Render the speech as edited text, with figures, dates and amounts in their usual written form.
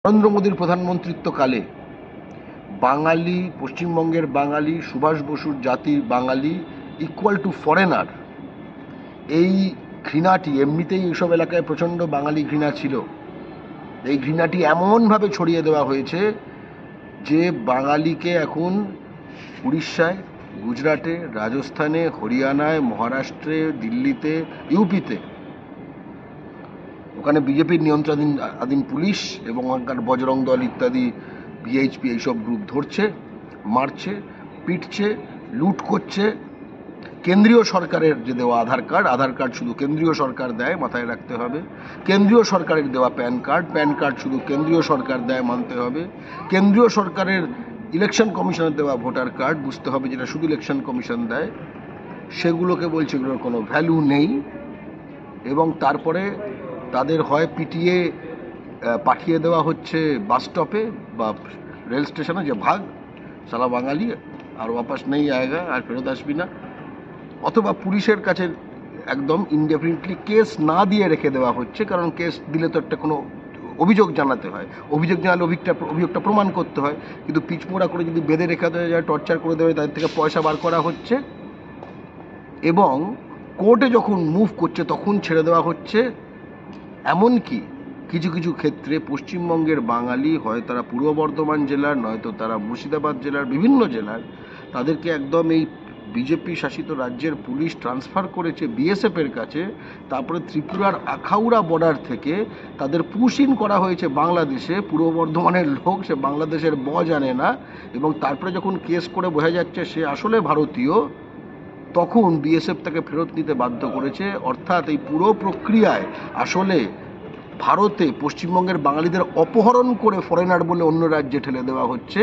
নরেন্দ্র মোদীর প্রধানমন্ত্রিত্বকালে বাঙালি, পশ্চিমবঙ্গের বাঙালি, সুভাষ বসুর জাতির বাঙালি ইকুয়াল টু ফরেনার, এই ঘৃণাটি এমনিতেই এইসব এলাকায় প্রচণ্ড বাঙালি ঘৃণা ছিল। এই ঘৃণাটি এমনভাবে ছড়িয়ে দেওয়া হয়েছে যে বাঙালিকে এখন উড়িষ্যায়, গুজরাটে, রাজস্থানে, হরিয়ানায়, মহারাষ্ট্রে, দিল্লিতে, ইউপিতে, ওখানে বিজেপির নিয়ন্ত্রণাধীন পুলিশ এবং ওখানকার বজরং দল ইত্যাদি ভিএইচপি এইসব গ্রুপ ধরছে, মারছে, পিটছে, লুট করছে। কেন্দ্রীয় সরকারের যে দেওয়া আধার কার্ড শুধু কেন্দ্রীয় সরকার দেয়, মাথায় রাখতে হবে। কেন্দ্রীয় সরকারের দেওয়া প্যান কার্ড শুধু কেন্দ্রীয় সরকার দেয়, মানতে হবে। কেন্দ্রীয় সরকারের ইলেকশন কমিশনের দেওয়া ভোটার কার্ড, বুঝতে হবে যেটা শুধু ইলেকশন কমিশন দেয়, সেগুলোকে বলছে এগুলোর কোনো ভ্যালু নেই। এবং তারপরে তাদের হয় পিটিয়ে পাঠিয়ে দেওয়া হচ্ছে বাস স্টপে বা রেল স্টেশনে, যে ভাগ সালা বাঙালি আর ওয়াপাস নেই আয়েগা, আর ফেরত আসবি না, অথবা পুলিশের কাছে একদম ইনডেফিনিটলি কেস না দিয়ে রেখে দেওয়া হচ্ছে। কারণ কেস দিলে তো একটা কোনো অভিযোগ জানাতে হয়, অভিযোগ জানালে অভিযোগটা প্রমাণ করতে হয়। কিন্তু পিচমোড়া করে যদি বেঁধে রেখে দেওয়া যায়, টর্চার করে দেওয়া যায়, তাদের থেকে পয়সা বার করা হচ্ছে। এবং কোর্টে যখন মুভ করছে তখন ছেড়ে দেওয়া হচ্ছে। এমনকি কিছু কিছু ক্ষেত্রে পশ্চিমবঙ্গের বাঙালি, হয় তারা পূর্ব বর্ধমান জেলার, নয়তো তারা মুর্শিদাবাদ জেলার, বিভিন্ন জেলার, তাদেরকে একদম এই বিজেপি শাসিত রাজ্যের পুলিশ ট্রান্সফার করেছে বিএসএফের কাছে। তারপরে ত্রিপুরার আখাউড়া বর্ডার থেকে তাদের পুশ ইন করা হয়েছে বাংলাদেশে। পূর্ব বর্ধমানের লোক, সে বাংলাদেশের জানে না, এবং তারপরে যখন কেস করে বোঝা যাচ্ছে সে আসলে ভারতীয়, তখন বিএসএফ তাকে ফেরত নিতে বাধ্য করেছে। অর্থাৎ এই পুরো প্রক্রিয়ায় আসলে ভারতে পশ্চিমবঙ্গের বাঙালিদের অপহরণ করে ফরেনার বলে অন্য রাজ্যে ঠেলে দেওয়া হচ্ছে।